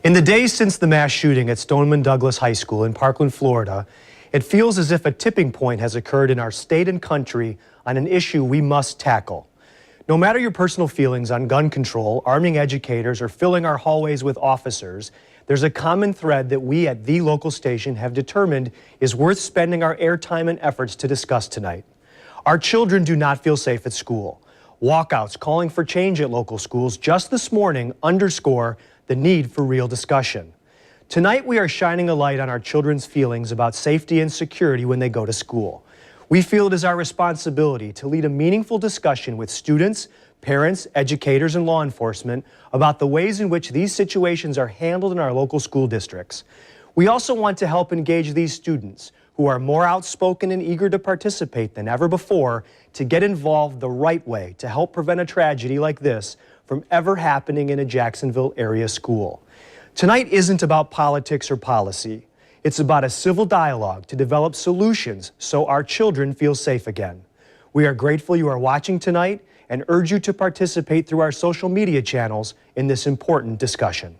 In the days since the mass shooting at Stoneman Douglas High School in Parkland, Florida, it feels as if a tipping point has occurred in our state and country on an issue we must tackle. No matter your personal feelings on gun control, arming educators, or filling our hallways with officers, there's a common thread that we at the local station have determined is worth spending our airtime and efforts to discuss tonight. Our children do not feel safe at school. Walkouts calling for change at local schools just this morning underscore the need for real discussion. Tonight we are shining a light on our children's feelings about safety and security when they go to school. We feel it is our responsibility to lead a meaningful discussion with students, parents, educators, and law enforcement about the ways in which these situations are handled in our local school districts. We also want to help engage these students, who are more outspoken and eager to participate than ever before, to get involved the right way to help prevent a tragedy like this from ever happening in a Jacksonville area school. Tonight isn't about politics or policy. It's about a civil dialogue to develop solutions so our children feel safe again. We are grateful you are watching tonight and urge you to participate through our social media channels in this important discussion.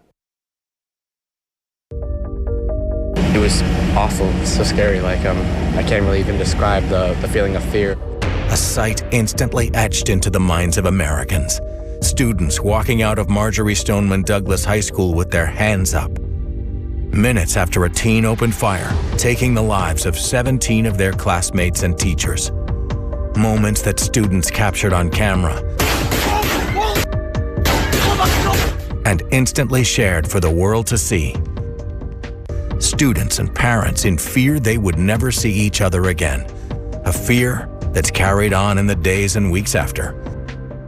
It was awful, so scary. I can't really even describe the feeling of fear. A sight instantly etched into the minds of Americans. Students walking out of Marjory Stoneman Douglas High School with their hands up. Minutes after a teen opened fire, taking the lives of 17 of their classmates and teachers. Moments that students captured on camera and instantly shared for the world to see. Students and parents in fear they would never see each other again. A fear that's carried on in the days and weeks after.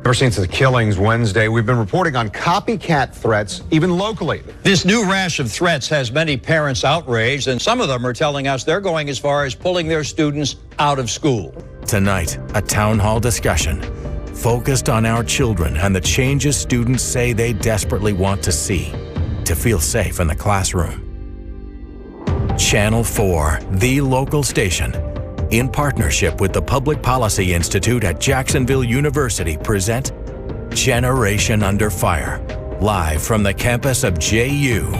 Ever since the killings Wednesday, we've been reporting on copycat threats, even locally. This new rash of threats has many parents outraged, and some of them are telling us they're going as far as pulling their students out of school. Tonight, a town hall discussion focused on our children and the changes students say they desperately want to see to feel safe in the classroom. Channel 4, the local station, in partnership with the Public Policy Institute at Jacksonville University, present Generation Under Fire, live from the campus of JU.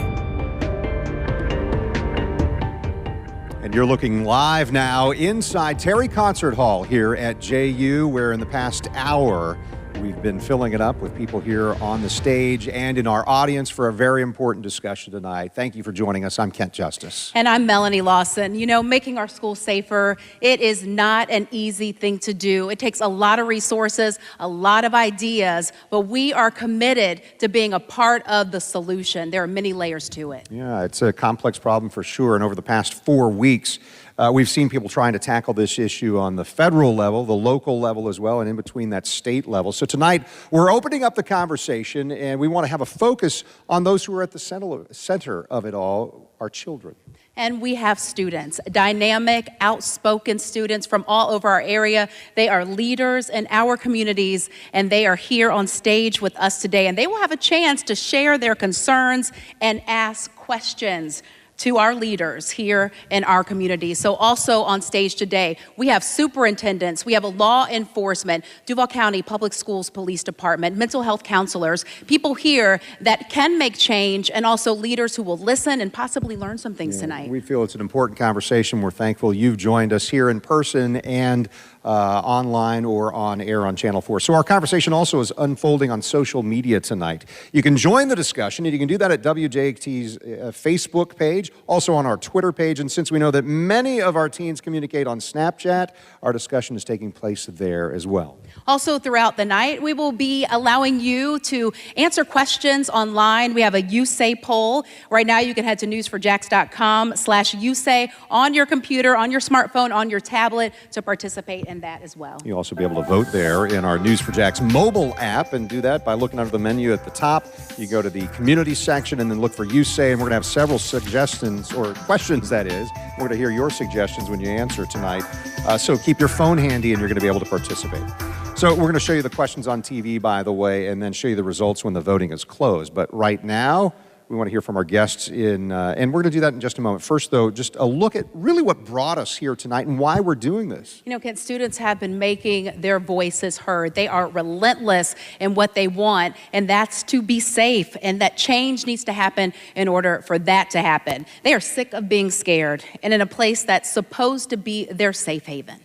And you're looking live now inside Terry Concert Hall here at JU, where in the past hour, we've been filling it up with people here on the stage and in our audience for a very important discussion tonight. Thank you for joining us. I'm Kent Justice. And I'm Melanie Lawson. You know, making our schools safer, it is not an easy thing to do. It takes a lot of resources, a lot of ideas, but we are committed to being a part of the solution. There are many layers to it. Yeah, it's a complex problem for sure. And over the past 4 weeks, we've seen people trying to tackle this issue on the federal level, the local level as well, and in between that state level. So tonight, we're opening up the conversation, and we want to have a focus on those who are at the center of it all, our children. And we have students, dynamic, outspoken students from all over our area. They are leaders in our communities, and they are here on stage with us today. And they will have a chance to share their concerns and ask questions to our leaders here in our community. So also on stage today, we have superintendents, we have a law enforcement, Duval County Public Schools Police Department, mental health counselors, people here that can make change, and also leaders who will listen and possibly learn some things tonight. We feel it's an important conversation. We're thankful you've joined us here in person and online or on air on Channel 4. So our conversation also is unfolding on social media tonight. You can join the discussion, and you can do that at WJXT's Facebook page, also on our Twitter page. And since we know that many of our teens communicate on Snapchat, our discussion is taking place there as well. Also throughout the night, we will be allowing you to answer questions online. We have a You Say poll. Right now, you can head to newsforjax.com/YouSay on your computer, on your smartphone, on your tablet to participate in that as well. You'll also be able to vote there in our News for Jax mobile app, and do that by looking under the menu at the top. You go to the community section and then look for You Say, and we're going to have several suggestions, or questions that is. We're going to hear your suggestions when you answer tonight. So keep your phone handy and you're going to be able to participate. So we're going to show you the questions on TV, by the way, and then show you the results when the voting is closed. But right now, We want to hear from our guests and we're going to do that in just a moment. First, though, just a look at really what brought us here tonight and why we're doing this. You know, Kent, students have been making their voices heard. They are relentless in what they want, and that's to be safe, and that change needs to happen in order for that to happen. They are sick of being scared and in a place that's supposed to be their safe haven.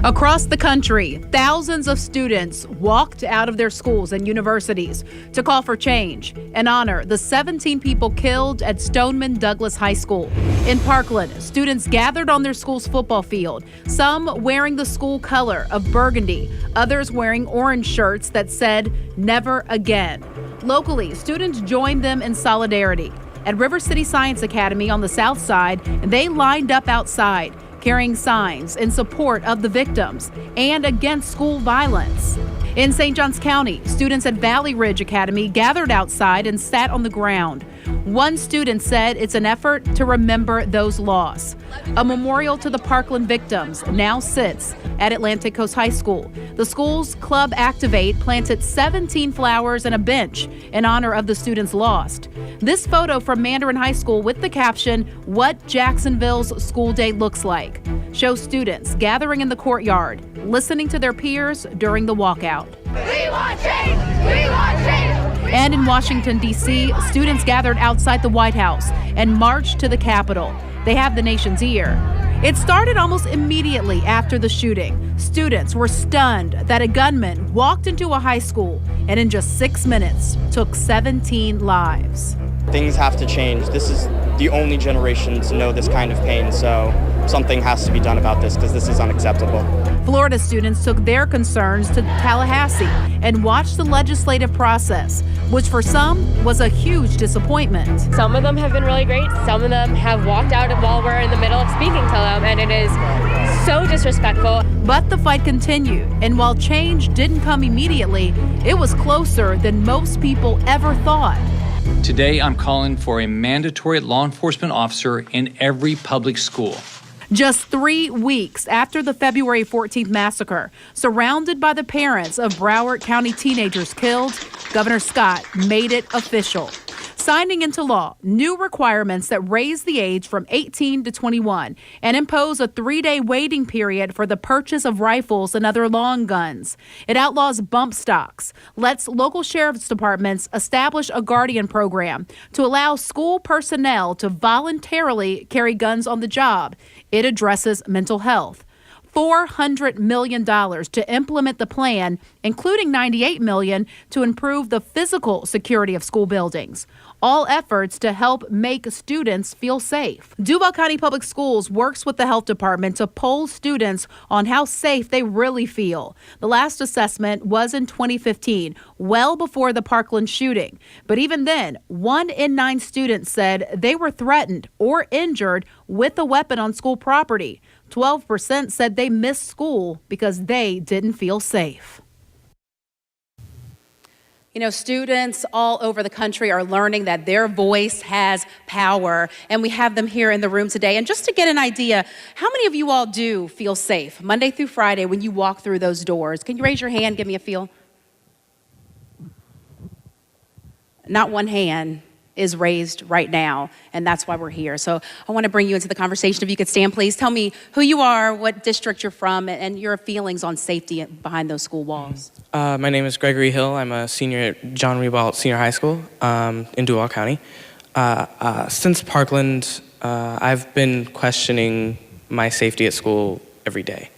Across the country, thousands of students walked out of their schools and universities to call for change and honor the 17 people killed at Stoneman Douglas High School. In Parkland, students gathered on their school's football field, some wearing the school color of burgundy, others wearing orange shirts that said, "Never again." Locally, students joined them in solidarity. At River City Science Academy on the south side, they lined up outside, carrying signs in support of the victims and against school violence. In St. Johns County, students at Valley Ridge Academy gathered outside and sat on the ground. One student said it's an effort to remember those lost. A memorial to the Parkland victims now sits at Atlantic Coast High School. The school's Club Activate planted 17 flowers and a bench in honor of the students lost. This photo from Mandarin High School with the caption, "What Jacksonville's School Day Looks Like," shows students gathering in the courtyard, listening to their peers during the walkout. We want change! We want change! And in Washington, D.C., students gathered outside the White House and marched to the Capitol. They have the nation's ear. It started almost immediately after the shooting. Students were stunned that a gunman walked into a high school and in just 6 minutes took 17 lives. Things have to change. This is the only generation to know this kind of pain, so something has to be done about this because this is unacceptable. Florida students took their concerns to Tallahassee and watched the legislative process, which for some was a huge disappointment. Some of them have been really great. Some of them have walked out while we're in the middle of speaking to them, and it is so disrespectful. But the fight continued, and while change didn't come immediately, it was closer than most people ever thought. Today, I'm calling for a mandatory law enforcement officer in every public school. Just 3 weeks after the February 14th massacre, surrounded by the parents of Broward County teenagers killed, Governor Scott made it official, signing into law new requirements that raise the age from 18 to 21 and impose a 3-day waiting period for the purchase of rifles and other long guns. It outlaws bump stocks, lets local sheriff's departments establish a guardian program to allow school personnel to voluntarily carry guns on the job. It addresses mental health. $400 million to implement the plan, including $98 million to improve the physical security of school buildings. All efforts to help make students feel safe. Duval County Public Schools works with the health department to poll students on how safe they really feel. The last assessment was in 2015, well before the Parkland shooting. But even then, 1 in 9 students said they were threatened or injured with a weapon on school property. 12% said they missed school because they didn't feel safe. You know, students all over the country are learning that their voice has power, and we have them here in the room today. And just to get an idea, how many of you all do feel safe Monday through Friday when you walk through those doors? Can you raise your hand, give me a feel? Not one hand is raised right now, and that's why we're here. So I want to bring you into the conversation. If you could stand, please. Tell me who you are, what district you're from, and your feelings on safety behind those school walls. My name is Gregory Hill. I'm a senior at John Ribault Senior High School in Duval County. Since Parkland, I've been questioning my safety at school every day.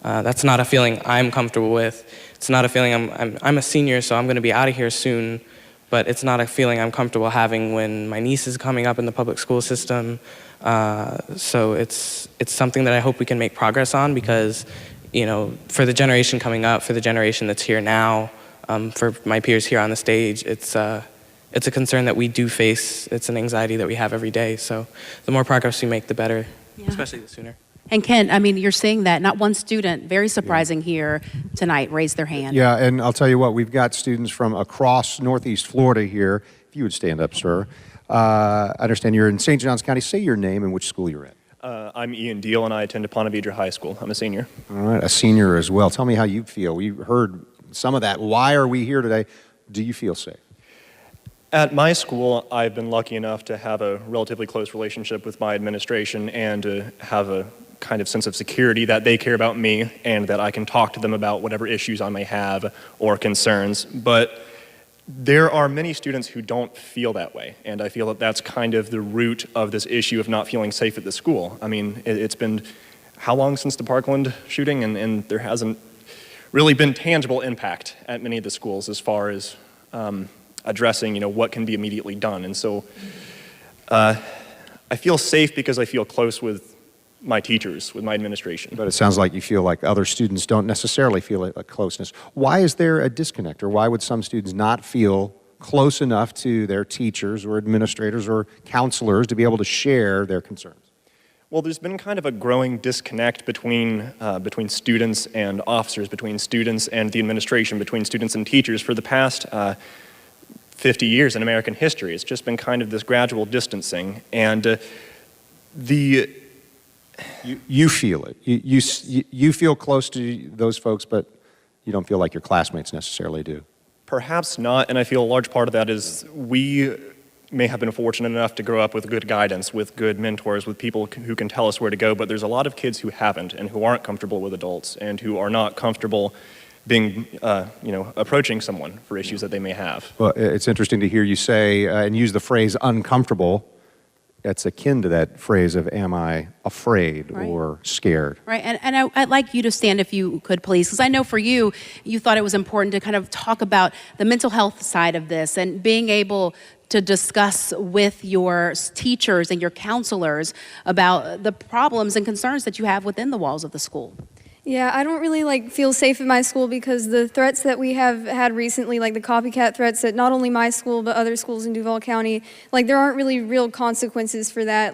That's not a feeling I'm comfortable with. It's not a feeling I'm a senior, so I'm going to be out of here soon. But it's not a feeling I'm comfortable having when my niece is coming up in the public school system. So it's something that I hope we can make progress on because, you know, for the generation coming up, for the generation that's here now, for my peers here on the stage, it's a concern that we do face. It's an anxiety that we have every day. So the more progress we make, the better, especially the sooner. And Ken, I mean, you're seeing that not one student, very surprising here tonight, raised their hand. Yeah, and I'll tell you what, we've got students from across Northeast Florida here. If you would stand up, sir. I understand you're in St. Johns County. Say your name and which school you're at. I'm Ian Deal, and I attend Ponte Vedra High School. I'm a senior. All right, a senior as well. Tell me how you feel. We heard some of that. Why are we here today? Do you feel safe? At my school, I've been lucky enough to have a relatively close relationship with my administration and to have a kind of sense of security that they care about me and that I can talk to them about whatever issues I may have or concerns. But there are many students who don't feel that way, and I feel that that's kind of the root of this issue of not feeling safe at the school. I mean, it's been how long since the Parkland shooting, and there hasn't really been tangible impact at many of the schools as far as addressing, what can be immediately done. And so I feel safe because I feel close with my teachers, with my administration. But it sounds like you feel like other students don't necessarily feel a closeness. Why is there a disconnect, or why would some students not feel close enough to their teachers or administrators or counselors to be able to share their concerns? Well, there's been kind of a growing disconnect between students and officers, between students and the administration, between students and teachers for the past 50 years in American history. It's just been kind of this gradual distancing, and You feel it. You feel close to those folks, but you don't feel like your classmates necessarily do. Perhaps not, and I feel a large part of that is we may have been fortunate enough to grow up with good guidance, with good mentors, with people who can tell us where to go, but there's a lot of kids who haven't and who aren't comfortable with adults and who are not comfortable being, approaching someone for issues that they may have. Well, it's interesting to hear you say and use the phrase uncomfortable. That's akin to that phrase of, am I afraid or scared? Right, and I'd like you to stand if you could, please, because I know for you, you thought it was important to kind of talk about the mental health side of this and being able to discuss with your teachers and your counselors about the problems and concerns that you have within the walls of the school. Yeah, I don't really feel safe in my school because the threats that we have had recently, like the copycat threats at not only my school but other schools in Duval County, there aren't really real consequences for that.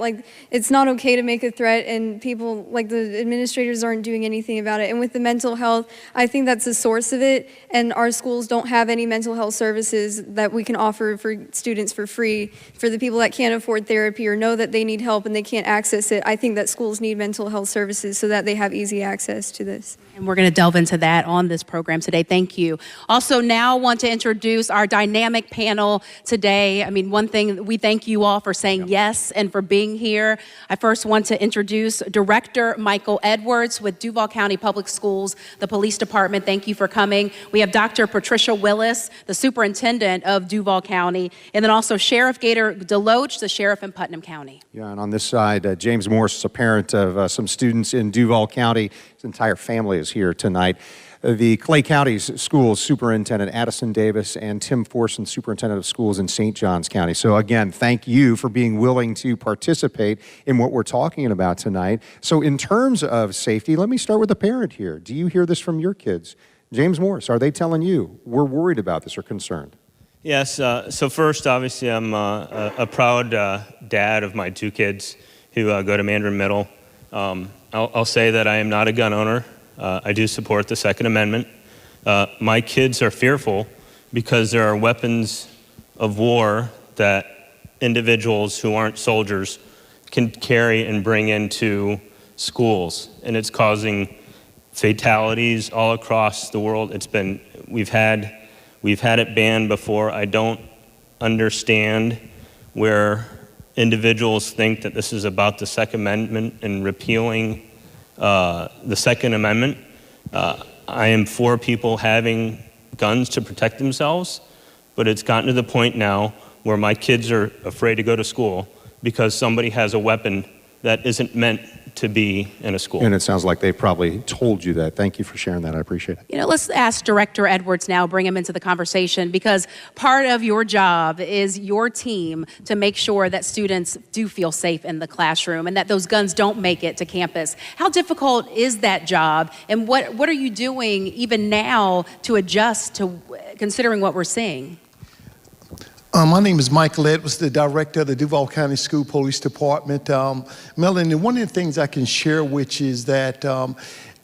It's not okay to make a threat and people, the administrators aren't doing anything about it. And with the mental health, I think that's the source of it, and our schools don't have any mental health services that we can offer for students for free. For the people that can't afford therapy or know that they need help and they can't access it, I think that schools need mental health services so that they have easy access to this. And we're going to delve into that on this program today. Thank you. Also now want to introduce our dynamic panel today. I mean, one thing, we thank you all for saying yes and for being here. I first want to introduce Director Michael Edwards with Duval County Public Schools, the police department. Thank you for coming. We have Dr. Patricia Willis, the superintendent of Duval County, and then also Sheriff Gator Deloach, the sheriff in Putnam County. Yeah, and on this side, James Morris is a parent of some students in Duval County. His entire family is here tonight. The Clay County's schools superintendent, Addison Davis, and Tim Forson, superintendent of schools in St. Johns County. So again, thank you for being willing to participate in what we're talking about tonight. So in terms of safety, let me start with the parent here. Do you hear this from your kids? James Morris, are they telling you, we're worried about this or concerned? Yes, so first, obviously, I'm a proud dad of my two kids who go to Mandarin Middle. I'll say that I am not a gun owner. I do support the Second Amendment. My kids are fearful because there are weapons of war that individuals who aren't soldiers can carry and bring into schools, and it's causing fatalities all across the world. We've had it banned before. I don't understand where individuals think that this is about the Second Amendment and repealing the Second Amendment. I am for people having guns to protect themselves, but it's gotten to the point now where my kids are afraid to go to school because somebody has a weapon that isn't meant to be in a school. And it sounds like they probably told you that. Thank you for sharing that. I appreciate it. Let's ask Director Edwards now, bring him into the conversation, because part of your job is your team to make sure that students do feel safe in the classroom and that those guns don't make it to campus. How difficult is that job, and what are you doing even now to adjust to considering what we're seeing? My name is Michael Edwards, the director of the Duval County School Police Department. Melanie, one of the things I can share with you is that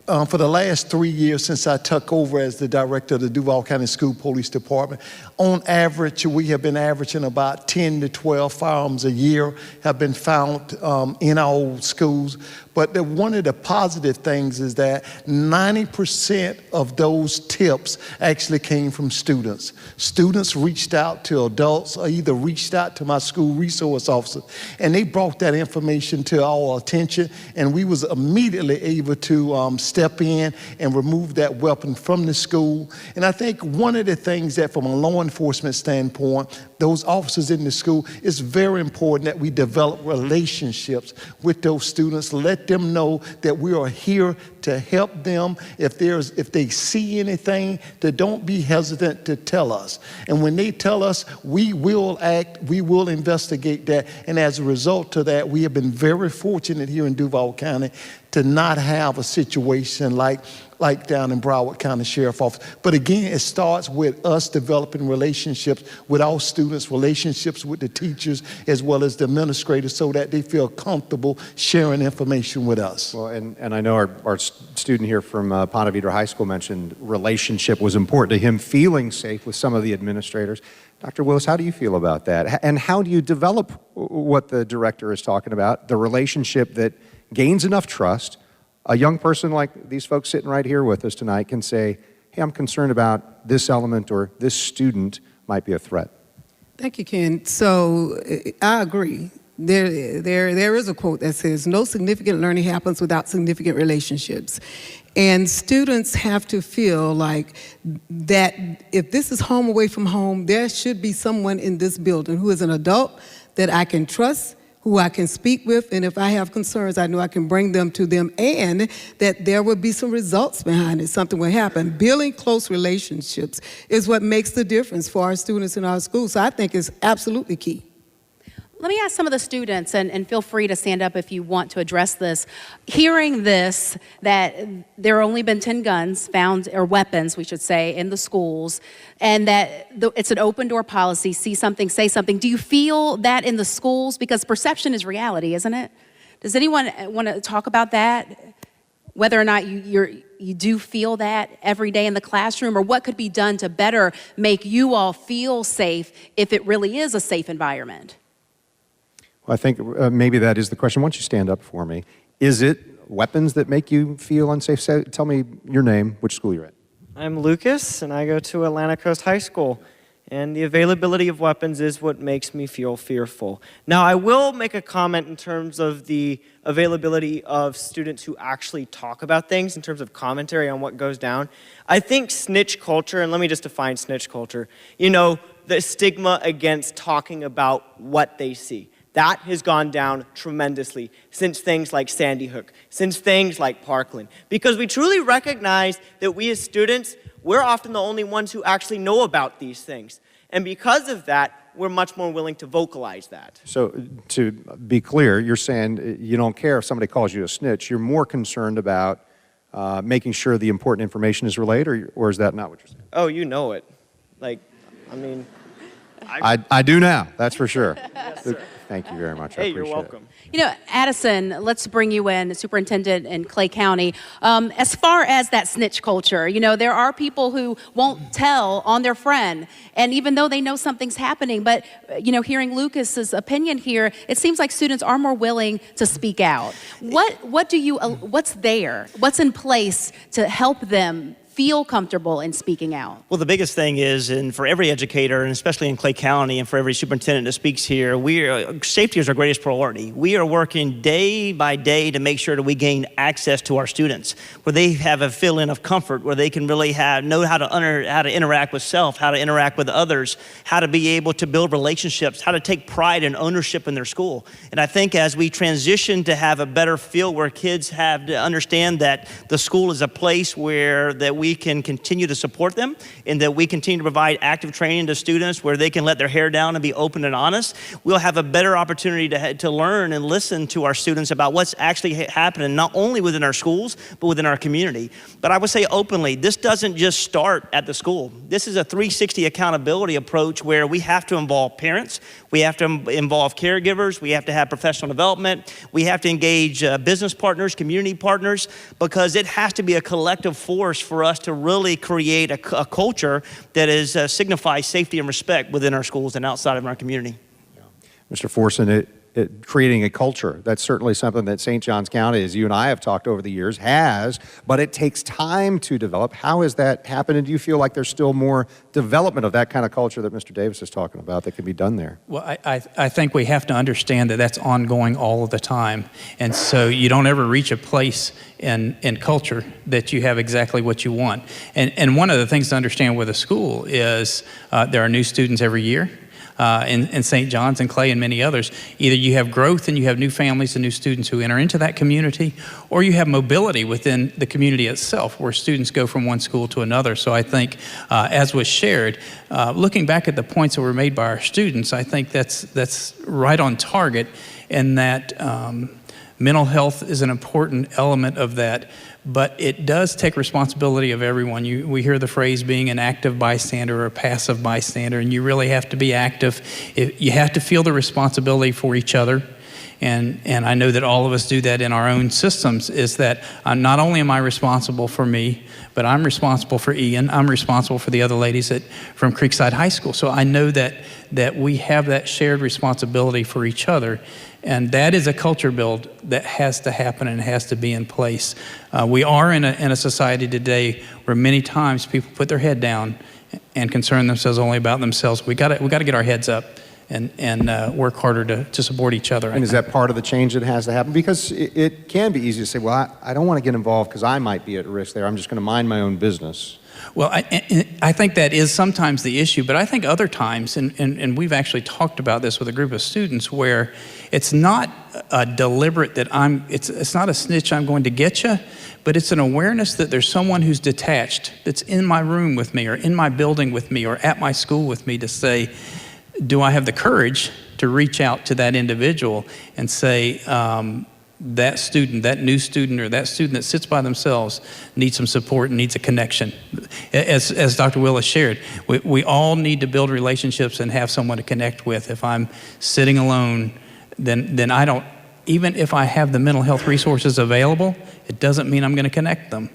for the last 3 years since I took over as the director of the Duval County School Police Department, on average, we have been averaging about 10 to 12 firearms a year have been found in our schools. But one of the positive things is that 90% of those tips actually came from students. Students reached out to adults or either reached out to my school resource officer, and they brought that information to our attention, and we was immediately able to step in and remove that weapon from the school. And I think one of the things that from a law enforcement standpoint, those officers in the school, it's very important that we develop relationships with those students, let them know that we are here to help them. If they see anything, that don't be hesitant to tell us. And when they tell us, we will act, we will investigate that. And as a result of that, we have been very fortunate here in Duval County to not have a situation like down in Broward County Sheriff Office. But again, it starts with us developing relationships with our students, relationships with the teachers, as well as the administrators, so that they feel comfortable sharing information with us. Well, and I know our student here from Ponte Vedra High School mentioned relationship was important to him, feeling safe with some of the administrators. Dr. Willis, how do you feel about that? And how do you develop what the director is talking about, the relationship that gains enough trust? A young person like these folks sitting right here with us tonight can say, hey, I'm concerned about this element or this student might be a threat. Thank you, Ken. So I agree. There is a quote that says, no significant learning happens without significant relationships. And students have to feel like that if this is home away from home, there should be someone in this building who is an adult that I can trust, who I can speak with, and if I have concerns, I know I can bring them to them, and that there will be some results behind it, something will happen. Building close relationships is what makes the difference for our students in our schools, so I think it's absolutely key. Let me ask some of the students, and feel free to stand up if you want to address this. Hearing this, that there have only been 10 guns found, or weapons, we should say, in the schools, and that it's an open door policy, see something, say something. Do you feel that in the schools? Because perception is reality, isn't it? Does anyone want to talk about that? Whether or not you do feel that every day in the classroom, or what could be done to better make you all feel safe if it really is a safe environment? Well, I think maybe that is the question. Why don't you stand up for me? Is it weapons that make you feel unsafe? Tell me your name, which school you're at. I'm Lucas, and I go to Atlantic Coast High School. And the availability of weapons is what makes me feel fearful. Now, I will make a comment in terms of the availability of students who actually talk about things, in terms of commentary on what goes down. I think snitch culture, and let me just define snitch culture, you know, the stigma against talking about what they see. That has gone down tremendously since things like Sandy Hook, since things like Parkland, because we truly recognize that we as students, we're often the only ones who actually know about these things. And because of that, we're much more willing to vocalize that. So to be clear, you're saying you don't care if somebody calls you a snitch. You're more concerned about making sure the important information is relayed, or is that not what you're saying? Oh, you know it. Like, I mean... I do now, that's for sure. Yes, sir. Thank you very much. Hey, you're welcome. You know, Addison, let's bring you in, Superintendent in Clay County. As far as that snitch culture, you know, there are people who won't tell on their friend, and even though they know something's happening, but, you know, hearing Lucas's opinion here, it seems like students are more willing to speak out. What's there? What's in place to help them feel comfortable in speaking out? Well, the biggest thing is, and for every educator, and especially in Clay County, and for every superintendent that speaks here, safety is our greatest priority. We are working day by day to make sure that we gain access to our students, where they have a feeling of comfort, where they can really know how to interact with self, how to interact with others, how to be able to build relationships, how to take pride and ownership in their school. And I think as we transition to have a better feel where kids have to understand that the school is a place where that we can continue to support them, and that we continue to provide active training to students where they can let their hair down and be open and honest, we'll have a better opportunity to learn and listen to our students about what's actually happening, not only within our schools, but within our community. But I would say openly, this doesn't just start at the school. This is a 360 accountability approach where we have to involve parents, We have to involve caregivers. We have to have professional development. We have to engage business partners, community partners, because it has to be a collective force for us to really create a culture that signifies safety and respect within our schools and outside of our community. Mr. Forson, creating a culture, that's certainly something that St. Johns County, as you and I have talked over the years, has, but it takes time to develop. How has that happened, and do you feel like there's still more development of that kind of culture that Mr. Davis is talking about that can be done there? Well, I think we have to understand that that's ongoing all of the time, and so you don't ever reach a place in culture that you have exactly what you want. And one of the things to understand with a school is there are new students every year. In St. John's and Clay and many others. Either you have growth and you have new families and new students who enter into that community, or you have mobility within the community itself where students go from one school to another. So I think, as was shared, looking back at the points that were made by our students, I think that's right on target, in that mental health is an important element of that. But it does take responsibility of everyone. We hear the phrase being an active bystander or a passive bystander, and you really have to be active. You have to feel the responsibility for each other. And I know that all of us do that in our own systems, is that not only am I responsible for me, but I'm responsible for Ian. I'm responsible for the other ladies from Creekside High School. So I know that we have that shared responsibility for each other. And that is a culture build that has to happen and has to be in place. We are in a society today where many times people put their head down and concern themselves only about themselves. We got to get our heads up and work harder to support each other. And is that part of the change that has to happen? Because it can be easy to say, well, I don't want to get involved because I might be at risk there. I'm just going to mind my own business. Well, I think that is sometimes the issue, but I think other times, and we've actually talked about this with a group of students, where it's not deliberate that it's not a snitch, I'm going to get you, but it's an awareness that there's someone who's detached, that's in my room with me, or in my building with me, or at my school with me, to say, do I have the courage to reach out to that individual and say, that student, that new student, or that student that sits by themselves needs some support and needs a connection. As Dr. Willis shared, we all need to build relationships and have someone to connect with. If I'm sitting alone, then I don't, even if I have the mental health resources available, it doesn't mean I'm going to connect them.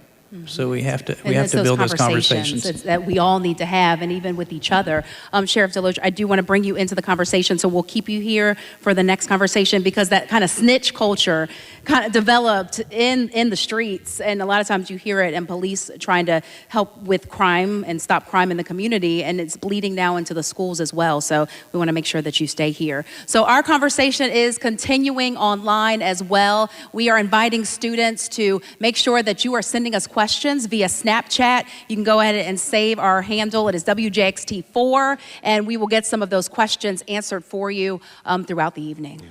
So we have to build those conversations. It's that we all need to have, and even with each other. Sheriff Deloge, I do want to bring you into the conversation, so we'll keep you here for the next conversation, because that kind of snitch culture kind of developed in the streets, and a lot of times you hear it in police trying to help with crime and stop crime in the community, and it's bleeding now into the schools as well. So we want to make sure that you stay here. So our conversation is continuing online as well. We are inviting students to make sure that you are sending us questions via Snapchat. You can go ahead and save our handle. It is WJXT4, and we will get some of those questions answered for you throughout the evening.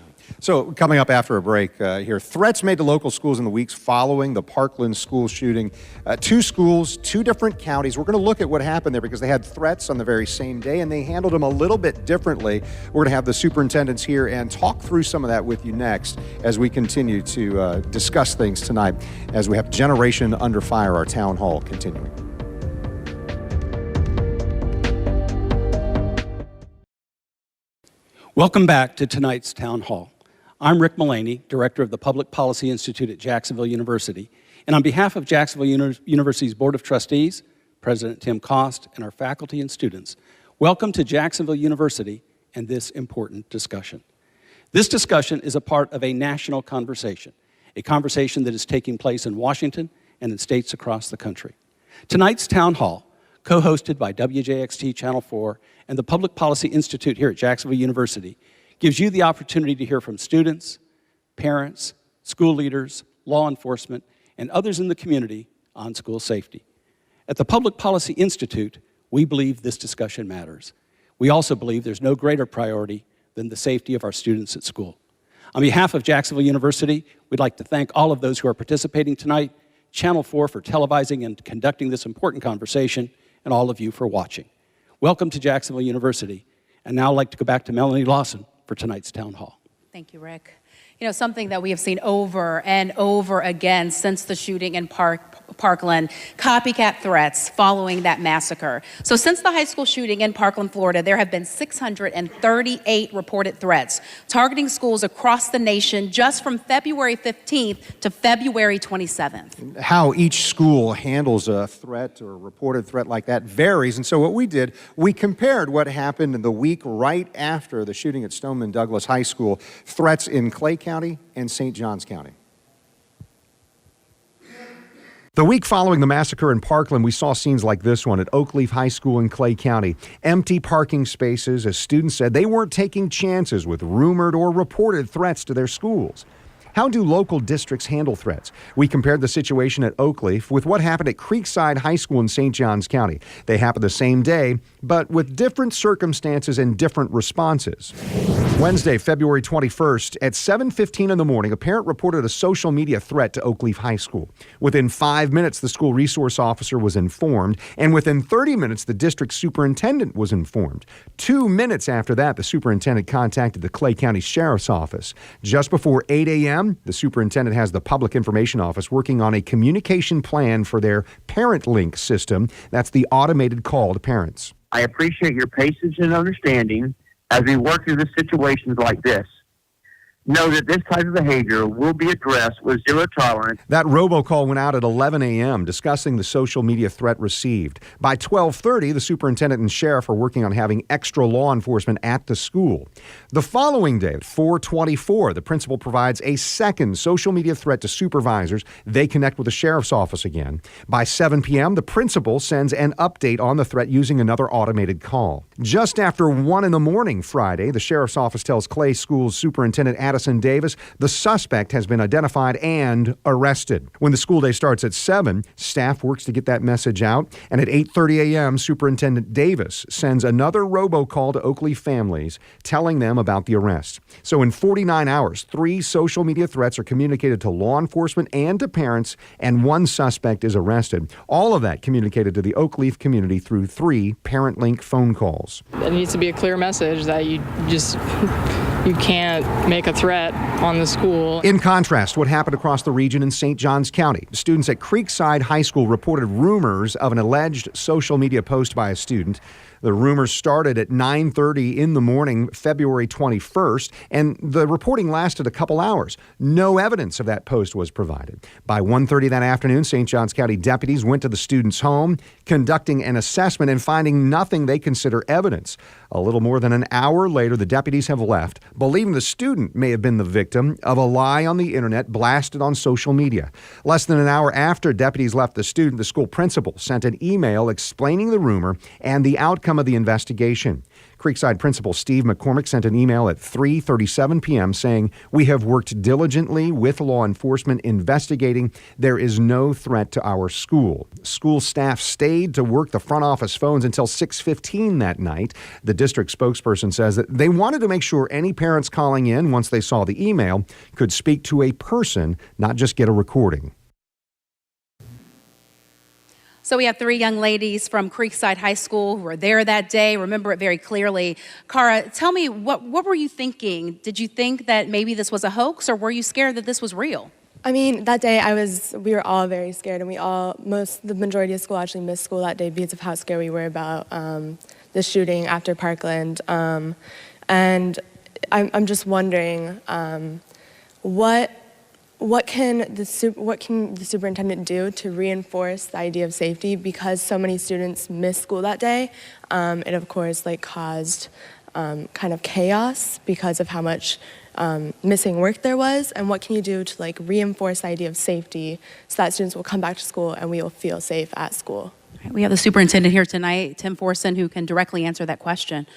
So coming up after a break here, threats made to local schools in the weeks following the Parkland school shooting. 2 schools, 2 different counties. We're going to look at what happened there, because they had threats on the very same day and they handled them a little bit differently. We're going to have the superintendents here and talk through some of that with you next as we continue to discuss things tonight, as we have Generation Under Fire, our town hall, continuing. Welcome back to tonight's town hall. I'm Rick Mullaney, Director of the Public Policy Institute at Jacksonville University. And on behalf of Jacksonville University's Board of Trustees, President Tim Cost, and our faculty and students, welcome to Jacksonville University and this important discussion. This discussion is a part of a national conversation, a conversation that is taking place in Washington and in states across the country. Tonight's town hall, co-hosted by WJXT Channel 4 and the Public Policy Institute here at Jacksonville University, gives you the opportunity to hear from students, parents, school leaders, law enforcement, and others in the community on school safety. At the Public Policy Institute, we believe this discussion matters. We also believe there's no greater priority than the safety of our students at school. On behalf of Jacksonville University, we'd like to thank all of those who are participating tonight, Channel 4 for televising and conducting this important conversation, and all of you for watching. Welcome to Jacksonville University. And now I'd like to go back to Melanie Lawson for tonight's town hall. Thank you, Rick. You know, something that we have seen over and over again since the shooting in Parkland, copycat threats following that massacre. So since the high school shooting in Parkland, Florida, there have been 638 reported threats targeting schools across the nation just from February 15th to February 27th. How each school handles a threat or a reported threat like that varies. And so what we did, we compared what happened in the week right after the shooting at Stoneman Douglas High School, threats in Clay County and St. Johns County. The week following the massacre in Parkland, we saw scenes like this one at Oakleaf High School in Clay County. Empty parking spaces, as students said they weren't taking chances with rumored or reported threats to their schools. How do local districts handle threats? We compared the situation at Oakleaf with what happened at Creekside High School in St. Johns County. They happened the same day, but with different circumstances and different responses. Wednesday, February 21st, at 7:15 in the morning, a parent reported a social media threat to Oakleaf High School. Within 5 minutes, the school resource officer was informed, and within 30 minutes, the district superintendent was informed. 2 minutes after that, the superintendent contacted the Clay County Sheriff's Office. Just before 8 a.m., the superintendent has the Public Information Office working on a communication plan for their Parent Link system. That's the automated call to parents. I appreciate your patience and understanding as we work through the situations like this. Know that this type of behavior will be addressed with zero tolerance. That robocall went out at 11 a.m. discussing the social media threat received. By 12:30, the superintendent and sheriff are working on having extra law enforcement at the school. The following day, at 4:24, the principal provides a second social media threat to supervisors. They connect with the sheriff's office again. By 7 p.m., the principal sends an update on the threat using another automated call. Just after 1 in the morning Friday, the sheriff's office tells Clay School's superintendent Addison Davis the suspect has been identified and arrested. When the school day starts at 7, staff works to get that message out, and at 8:30 a.m., Superintendent Davis sends another robocall to Oakleaf families telling them about the arrest. So in 49 hours, 3 social media threats are communicated to law enforcement and to parents, and 1 suspect is arrested. All of that communicated to the Oakleaf community through 3 Parent Link phone calls. It needs to be a clear message that you can't make a threat on the school. In contrast, what happened across the region in St. Johns County. Students at Creekside High School reported rumors of an alleged social media post by a student. The rumors started at 9:30 in the morning, February 21st, and the reporting lasted a couple hours. No evidence of that post was provided. By 1:30 that afternoon, St. Johns County deputies went to the student's home, conducting an assessment and finding nothing they consider evidence. A little more than an hour later, the deputies have left, believing the student may have been the victim of a lie on the internet blasted on social media. Less than an hour after deputies left the student, the school principal sent an email explaining the rumor and the outcome of the investigation. Creekside Principal Steve McCormick sent an email at 3:37 p.m. saying, "We have worked diligently with law enforcement investigating. There is no threat to our school." School staff stayed to work the front office phones until 6:15 that night. The district spokesperson says that they wanted to make sure any parents calling in once they saw the email could speak to a person, not just get a recording. So we have 3 young ladies from Creekside High School who were there that day, remember it very clearly. Cara, tell me, what were you thinking? Did you think that maybe this was a hoax, or were you scared that this was real? I mean, that day we were all very scared, and the majority of school actually missed school that day because of how scared we were about the shooting after Parkland. And I'm just wondering, what can the superintendent do to reinforce the idea of safety? Because so many students missed school that day, it of course caused kind of chaos because of how much missing work there was. And what can you do to reinforce the idea of safety so that students will come back to school and we will feel safe at school? We have the superintendent here tonight, Tim Forson, who can directly answer that question.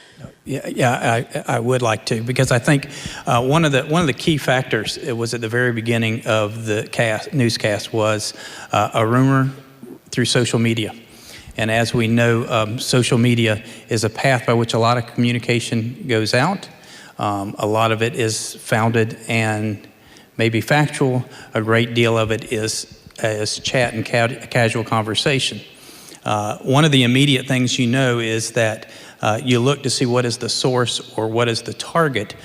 I would like to, because I think one of the key factors was at the very beginning of the newscast was a rumor through social media. And as we know, social media is a path by which a lot of communication goes out. A lot of it is founded and maybe factual. A great deal of it is chat and casual conversation. One of the immediate things you know is that you look to see what is the source or what is the target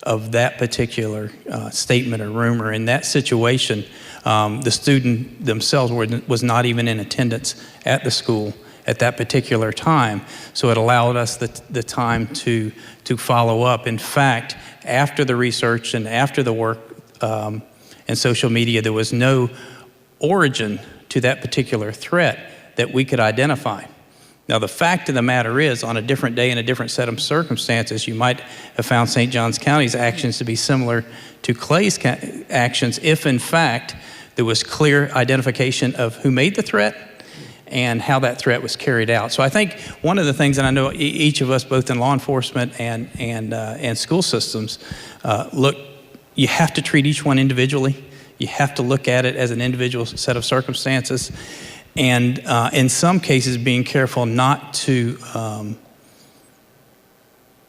of that particular statement or rumor. In that situation, the student themselves was not even in attendance at the school at that particular time. So it allowed us the time to follow up. In fact, after the research and after the work in social media, there was no origin to that particular threat that we could identify. Now, the fact of the matter is, on a different day in a different set of circumstances, you might have found St. Johns County's actions to be similar to Clay's actions if, in fact, there was clear identification of who made the threat and how that threat was carried out. So I think one of the things, and I know each of us, both in law enforcement and school systems, look, you have to treat each one individually. You have to look at it as an individual set of circumstances. And in some cases, being careful not to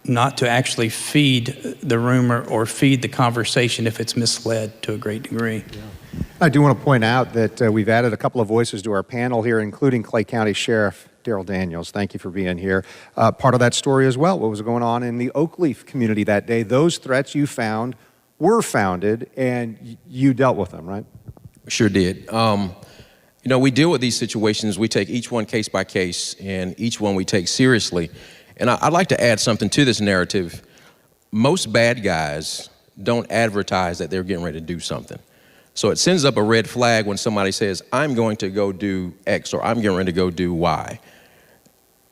actually feed the rumor or feed the conversation if it's misled to a great degree. Yeah. I do want to point out that we've added a couple of voices to our panel here, including Clay County Sheriff Daryl Daniels. Thank you for being here. Part of that story as well, what was going on in the Oakleaf community that day. Those threats you found were founded, and you dealt with them, right? Sure did. You know, we deal with these situations. We take each one case by case, and each one we take seriously. And I'd like to add something to this narrative. Most bad guys don't advertise that they're getting ready to do something. So it sends up a red flag when somebody says, I'm going to go do X, or I'm getting ready to go do Y.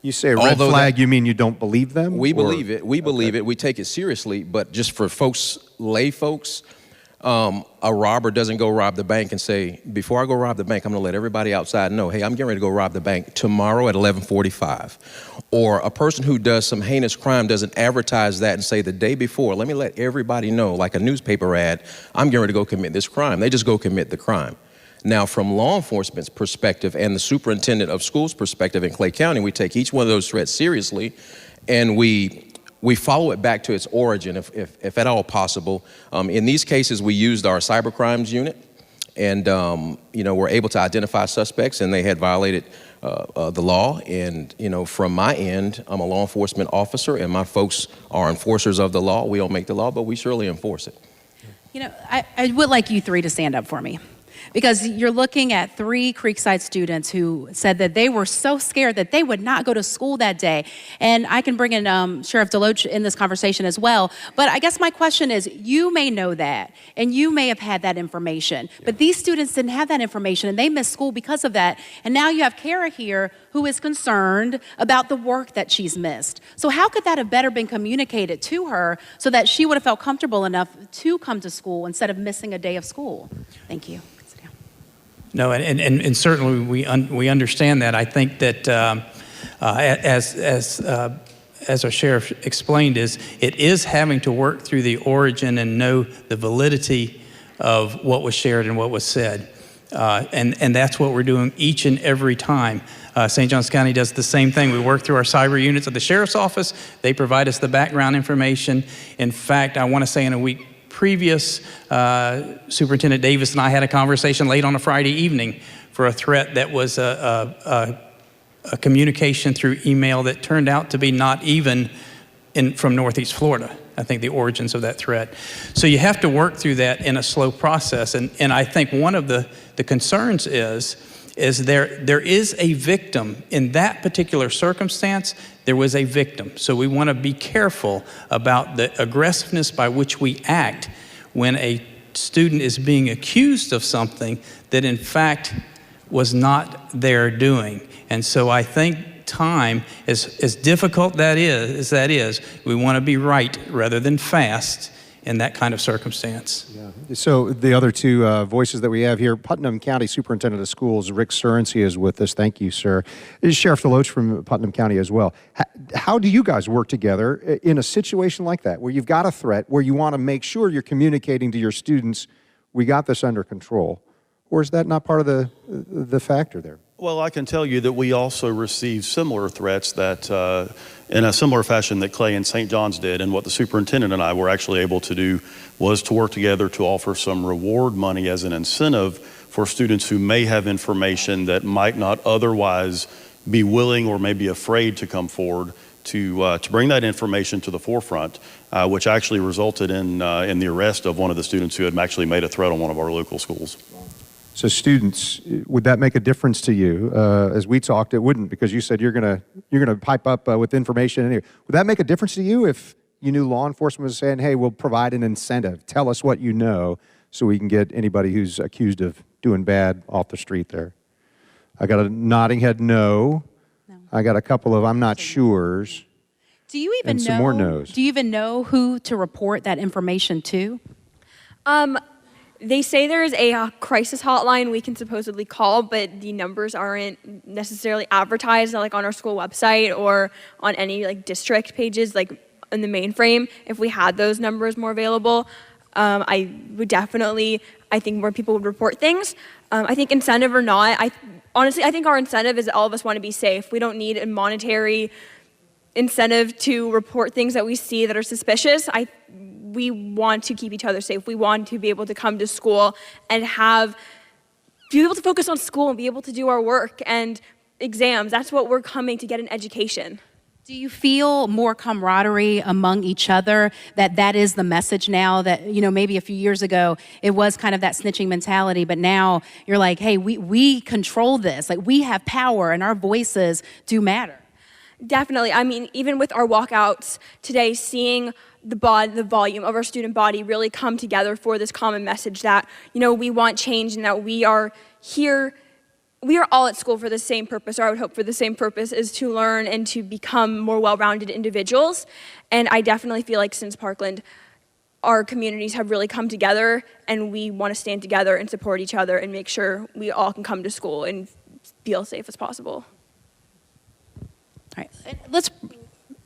You say a red flag, you mean you don't believe them? We believe it. We believe it. We take it seriously. But just for folks, lay folks, a robber doesn't go rob the bank and say, before I go rob the bank, I'm going to let everybody outside know, hey, I'm getting ready to go rob the bank tomorrow at 11:45. Or a person who does some heinous crime doesn't advertise that and say the day before, let me let everybody know, like a newspaper ad, I'm getting ready to go commit this crime. They just go commit the crime. Now, from law enforcement's perspective and the superintendent of schools' perspective in Clay County, we take each one of those threats seriously, and we follow it back to its origin, if at all possible. In these cases, we used our cybercrimes unit, and we're able to identify suspects, and they had violated the law. And from my end, I'm a law enforcement officer, and my folks are enforcers of the law. We don't make the law, but we surely enforce it. I would like you three to stand up for me, because you're looking at 3 Creekside students who said that they were so scared that they would not go to school that day. And I can bring in Sheriff Deloach in this conversation as well. But I guess my question is, you may know that, and you may have had that information, but these students didn't have that information, and they missed school because of that. And now you have Kara here who is concerned about the work that she's missed. So how could that have better been communicated to her so that she would have felt comfortable enough to come to school instead of missing a day of school? Thank you. No, and certainly we understand that. I think that as our sheriff explained, it is having to work through the origin and know the validity of what was shared and what was said, and that's what we're doing each and every time. St. Johns County does the same thing. We work through our cyber units at the sheriff's office. They provide us the background information. In fact, I want to say in a week previous, Superintendent Davis and I had a conversation late on a Friday evening for a threat that was a communication through email that turned out to be not even from Northeast Florida. I think the origins of that threat. So you have to work through that in a slow process. And I think one of the concerns is there is a victim. In that particular circumstance, there was a victim. So we want to be careful about the aggressiveness by which we act when a student is being accused of something that in fact was not their doing. And so I think time, as difficult as that is, we want to be right rather than fast in that kind of circumstance. Yeah. So the other 2 voices that we have here, Putnam County Superintendent of Schools, Rick Surrency, is with us. Thank you, sir. This is Sheriff Deloach from Putnam County as well. How do you guys work together in a situation like that, where you've got a threat, where you want to make sure you're communicating to your students, we got this under control? Or is that not part of the factor there? Well, I can tell you that we also received similar threats that in a similar fashion that Clay and St. John's did. And what the superintendent and I were actually able to do was to work together to offer some reward money as an incentive for students who may have information that might not otherwise be willing or maybe afraid to come forward to bring that information to the forefront, which actually resulted in the arrest of one of the students who had actually made a threat on one of our local schools. So students, would that make a difference to you? As we talked, it wouldn't, because you said you're gonna pipe up with information. Would that make a difference to you if you knew law enforcement was saying, hey, we'll provide an incentive, tell us what you know, so we can get anybody who's accused of doing bad off the street there? I got a nodding head no. I got a couple of I'm not sures. Do you even and know? Some more no's. Do you even know who to report that information to? They say there's a crisis hotline we can supposedly call, but the numbers aren't necessarily advertised like on our school website or on any like district pages like in the mainframe. If we had those numbers more available, I would definitely, I think more people would report things. I think incentive or not, honestly, I think our incentive is all of us want to be safe. We don't need a monetary incentive to report things that we see that are suspicious. We want to keep each other safe. We want to be able to come to school and be able to focus on school and be able to do our work and exams. That's what we're coming to get an education. Do you feel more camaraderie among each other, that is the message now, that, you know, maybe a few years ago it was kind of that snitching mentality, but now you're like, hey, we control this, like we have power and our voices do matter? Definitely. I mean, even with our walkouts today, seeing the volume of our student body really come together for this common message that, you know, we want change and that we are here. We are all at school for the same purpose, or I would hope for the same purpose, is to learn and to become more well-rounded individuals. And I definitely feel like since Parkland, our communities have really come together and we want to stand together and support each other and make sure we all can come to school and feel safe as possible. All right, let's.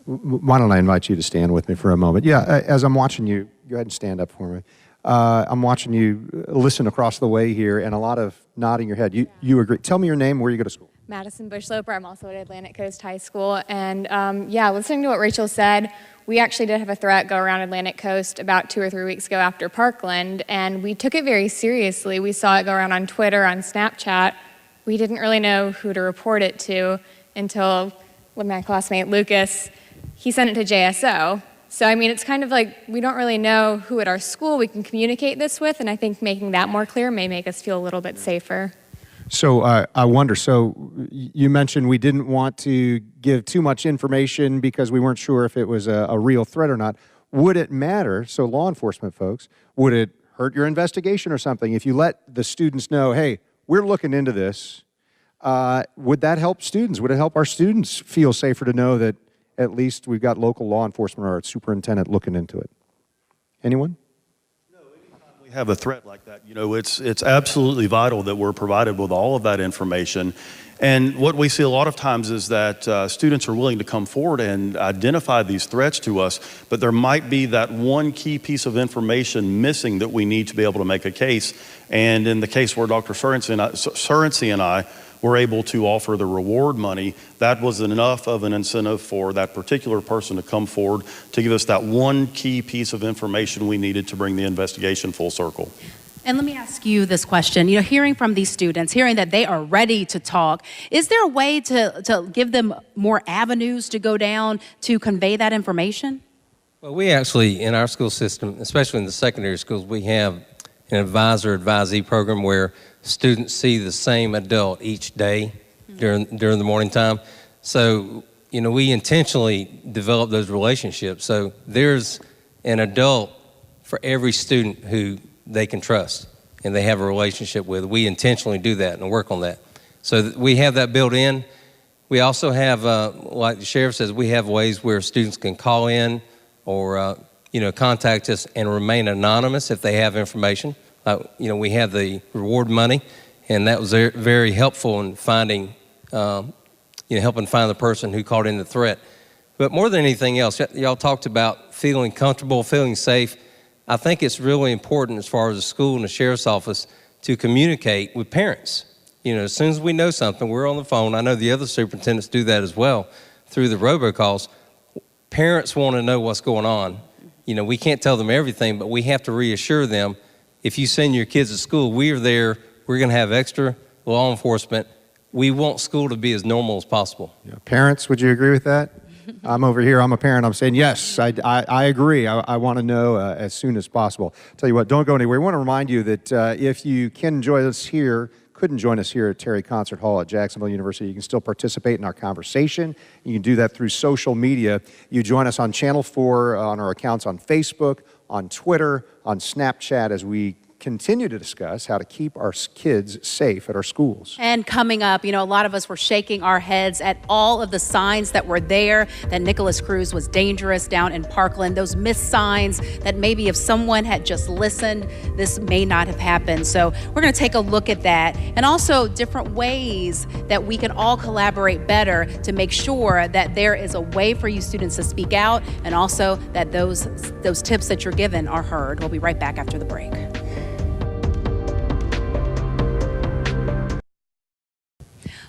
Why don't I invite you to stand with me for a moment? Yeah, as I'm watching you, go ahead and stand up for me. I'm watching you listen across the way here, and a lot of nodding your head. You agree. Tell me your name, where you go to school. Madison Bushloper. I'm also at Atlantic Coast High School. And yeah, listening to what Rachel said, we actually did have a threat go around Atlantic Coast about 2 or 3 weeks ago after Parkland, and we took it very seriously. We saw it go around on Twitter, on Snapchat. We didn't really know who to report it to until my classmate Lucas, he sent it to JSO. So, I mean, it's kind of like we don't really know who at our school we can communicate this with, and I think making that more clear may make us feel a little bit safer. So I wonder, so you mentioned we didn't want to give too much information because we weren't sure if it was a real threat or not. Would it matter, so law enforcement folks, would it hurt your investigation or something if you let the students know, hey, we're looking into this? Would that help students? Would it help our students feel safer to know that at least we've got local law enforcement or our superintendent looking into it? Anyone? No, anytime we have a threat like that, you know, it's absolutely vital that we're provided with all of that information. And what we see a lot of times is that students are willing to come forward and identify these threats to us, but there might be that one key piece of information missing that we need to be able to make a case. And in the case where Dr. Surrency and I were able to offer the reward money, that was enough of an incentive for that particular person to come forward to give us that one key piece of information we needed to bring the investigation full circle. And let me ask you this question. You know, hearing from these students, hearing that they are ready to talk, is there a way to give them more avenues to go down to convey that information? Well, we actually, in our school system, especially in the secondary schools, we have an advisor-advisee program where students see the same adult each day during the morning time. So, you know, we intentionally develop those relationships. So there's an adult for every student who they can trust and they have a relationship with. We intentionally do that and work on that. So we have that built in. We also have, like the sheriff says, we have ways where students can call in or, you know, contact us and remain anonymous if they have information. You know, we have the reward money, and that was very helpful in finding, you know, helping find the person who called in the threat. But more than anything else, y'all talked about feeling comfortable, feeling safe. I think it's really important as far as the school and the sheriff's office to communicate with parents. You know, as soon as we know something, we're on the phone. I know the other superintendents do that as well through the robocalls. Parents want to know what's going on. You know, we can't tell them everything, but we have to reassure them. If you send your kids to school, we are there. We're going to have extra law enforcement. We want school to be as normal as possible. Yeah. Parents, would you agree with that? I'm over here, I'm a parent, I'm saying, yes, I agree. I want to know as soon as possible. Tell you what, don't go anywhere. We want to remind you that if you can join us here, couldn't join us here at Terry Concert Hall at Jacksonville University, you can still participate in our conversation. You can do that through social media. You join us on Channel 4, on our accounts on Facebook, on Twitter, on Snapchat, as we continue to discuss how to keep our kids safe at our schools. And coming up, a lot of us were shaking our heads at all of the signs that were there that Nikolas Cruz was dangerous down in Parkland, those missed signs that maybe if someone had just listened, this may not have happened. So we're going to take a look at that, and also different ways that we can all collaborate better to make sure that there is a way for you students to speak out, and also that those tips that you're given are heard. We'll be right back after the break.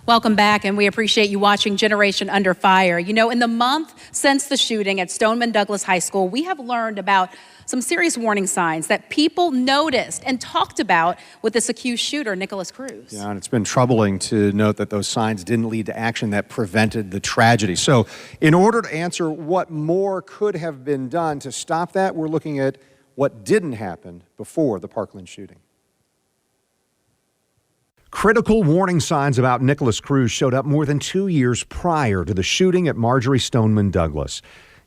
Welcome back, and we appreciate you watching Generation Under Fire. In the month since the shooting at Stoneman Douglas High School, we have learned about some serious warning signs that people noticed and talked about with this accused shooter, Nikolas Cruz. Yeah, and it's been troubling to note that those signs didn't lead to action that prevented the tragedy. So in order to answer what more could have been done to stop that, we're looking at what didn't happen before the Parkland shooting. Critical warning signs about Nikolas Cruz showed up more than 2 years prior to the shooting at Marjory Stoneman Douglas.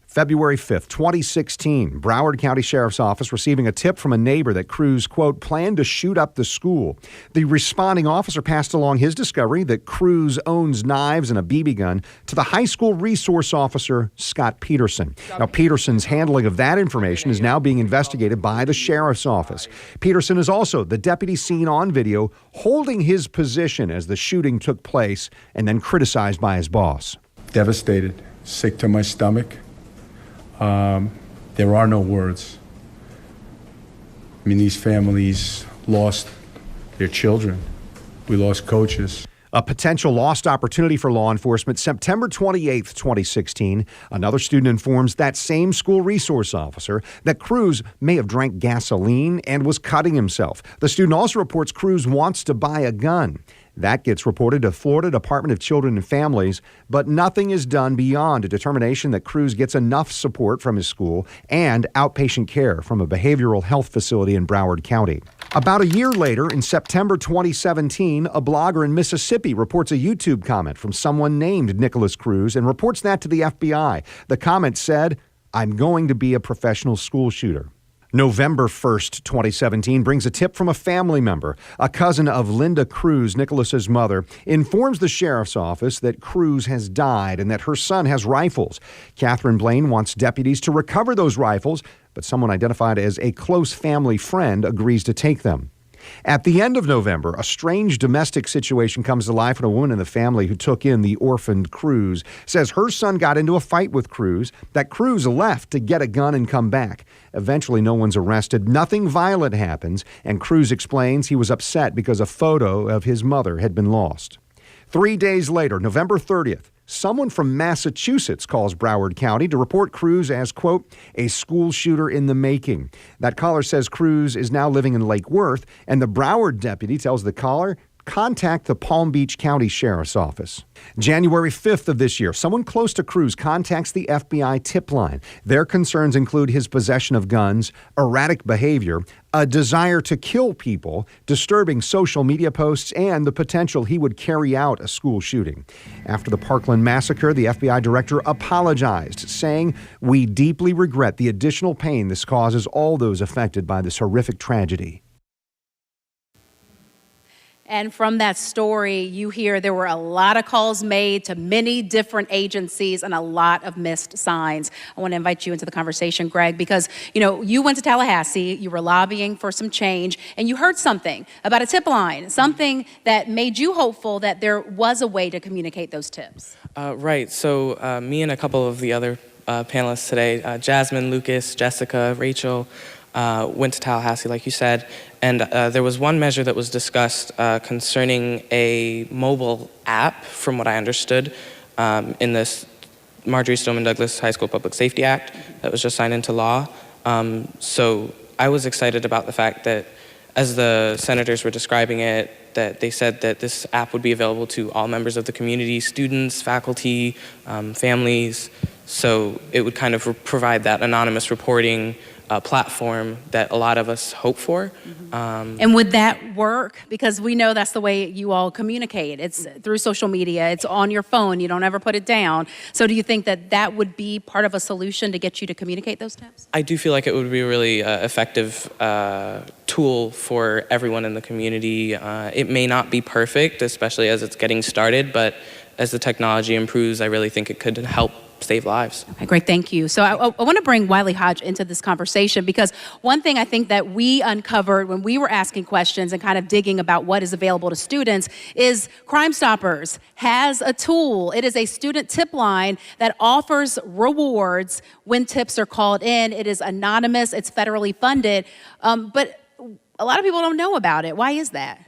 February 5th, 2016, Broward County Sheriff's Office receiving a tip from a neighbor that Cruz, quote, planned to shoot up the school. The responding officer passed along his discovery that Cruz owns knives and a BB gun to the high school resource officer, Scott Peterson. Now, Peterson's handling of that information is now being investigated by the Sheriff's Office. Peterson is also the deputy seen on video holding his position as the shooting took place and then criticized by his boss. Devastated, sick to my stomach. There are no words. I mean, these families lost their children. We lost coaches. A potential lost opportunity for law enforcement. September 28th, 2016, another student informs that same school resource officer that Cruz may have drank gasoline and was cutting himself. The student also reports Cruz wants to buy a gun. That gets reported to Florida Department of Children and Families, but nothing is done beyond a determination that Cruz gets enough support from his school and outpatient care from a behavioral health facility in Broward County. About a year later, in September 2017, a blogger in Mississippi reports a YouTube comment from someone named Nikolas Cruz and reports that to the FBI. The comment said, "I'm going to be a professional school shooter." November 1st, 2017 brings a tip from a family member. A cousin of Linda Cruz, Nikolas's mother, informs the sheriff's office that Cruz has died and that her son has rifles. Catherine Blaine wants deputies to recover those rifles, but someone identified as a close family friend agrees to take them. At the end of November, a strange domestic situation comes to life when a woman in the family who took in the orphaned Cruz says her son got into a fight with Cruz, that Cruz left to get a gun and come back. Eventually, no one's arrested. Nothing violent happens, and Cruz explains he was upset because a photo of his mother had been lost. 3 days later, November 30th, someone from Massachusetts calls Broward County to report Cruz as, quote, a school shooter in the making. That caller says Cruz is now living in Lake Worth, and the Broward deputy tells the caller, contact the Palm Beach County Sheriff's Office. January 5th of this year, someone close to Cruz contacts the FBI tip line. Their concerns include his possession of guns, erratic behavior, a desire to kill people, disturbing social media posts, and the potential he would carry out a school shooting. After the Parkland massacre, the FBI director apologized, saying, "We deeply regret the additional pain this causes all those affected by this horrific tragedy." And from that story, you hear there were a lot of calls made to many different agencies and a lot of missed signs. I want to invite you into the conversation, Greg, because, you went to Tallahassee, you were lobbying for some change, and you heard something about a tip line, something that made you hopeful that there was a way to communicate those tips. Right. So me and a couple of the other panelists today, Jasmine, Lucas, Jessica, Rachel, went to Tallahassee, like you said, and there was one measure that was discussed concerning a mobile app, from what I understood, in this Marjory Stoneman Douglas High School Public Safety Act that was just signed into law. So I was excited about the fact that as the senators were describing it, that they said that this app would be available to all members of the community, students, faculty, families. So it would kind of provide that anonymous reporting platform that a lot of us hope for. And would that work? Because we know that's the way you all communicate. It's through social media. It's on your phone. You don't ever put it down. So do you think that that would be part of a solution to get you to communicate those steps? I do feel like it would be a really effective tool for everyone in the community. It may not be perfect, especially as it's getting started, but as the technology improves, I really think it could help save lives. Okay, great, thank you. So I want to bring Wiley Hodge into this conversation because one thing I think that we uncovered when we were asking questions and kind of digging about what is available to students is Crime Stoppers has a tool. It is a student tip line that offers rewards when tips are called in. It is anonymous, it's federally funded, but a lot of people don't know about it. Why is that?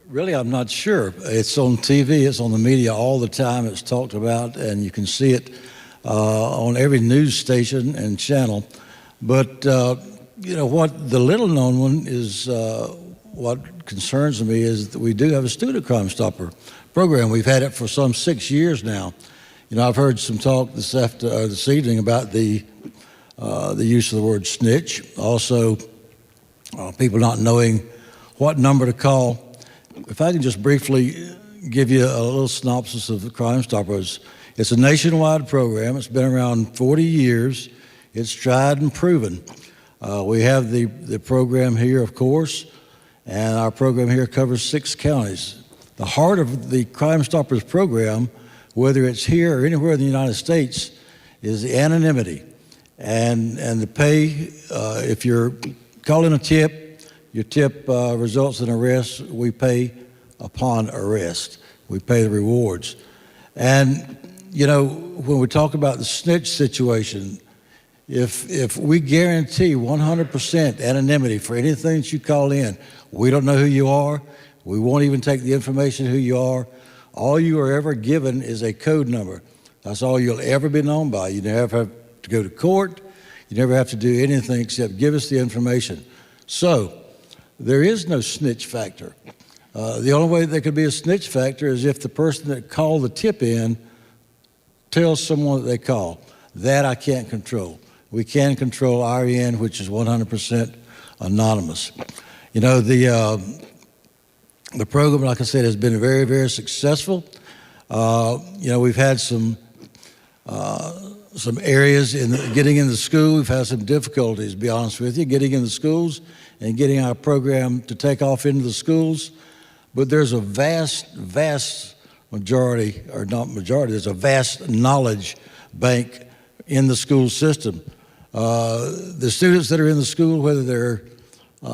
Really, I'm not sure. It's on TV, it's on the media all the time, it's talked about, and you can see it on every news station and channel. But, you know, what the little known one is, what concerns me is that we do have a student Crime Stopper program. We've had it for some 6 years now. You know, I've heard some talk this evening about the use of the word snitch. Also, people not knowing what number to call. If I can just briefly give you a little synopsis of the Crime Stoppers. It's a nationwide program. It's been around 40 years. It's tried and proven. We have the program here, of course, and our program here covers 6 counties. The heart of the Crime Stoppers program, whether it's here or anywhere in the United States, is the anonymity and the pay. If you're calling a tip, your tip results in arrest, we pay upon arrest. We pay the rewards. And, you know, when we talk about the snitch situation, if we guarantee 100% anonymity for anything that you call in, we don't know who you are, we won't even take the information who you are, all you are ever given is a code number. That's all you'll ever be known by. You never have to go to court, you never have to do anything except give us the information. So, there is no snitch factor. The only way there could be a snitch factor is if the person that called the tip in tells someone that they call. That I can't control. We can control our end, which is 100% anonymous. You know, the program, like I said, has been very, very successful. You know, we've had some areas in getting into school. We've had some difficulties, to be honest with you, getting into schools and getting our program to take off into the schools. But there's a vast majority, or not majority, there's a vast knowledge bank in the school system. The students that are in the school, whether they're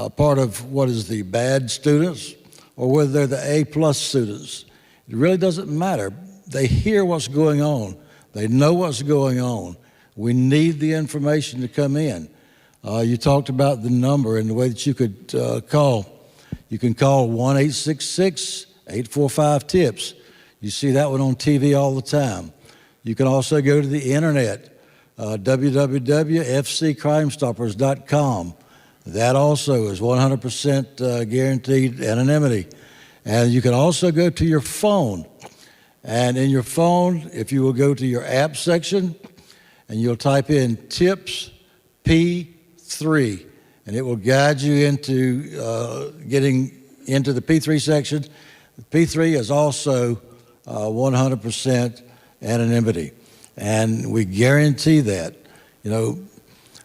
part of what is the bad students or whether they're the A+ students, it really doesn't matter. They hear what's going on. They know what's going on. We need the information to come in. You talked about the number and the way that you could call. You can call 1-866-845-TIPS. You see that one on TV all the time. You can also go to the internet, www.fccrimestoppers.com. That also is 100% guaranteed anonymity. And you can also go to your phone. And in your phone, if you will go to your app section and you'll type in TIPS P3, and it will guide you into getting into the P3 section. P3 is also 100% anonymity, and we guarantee that. You know,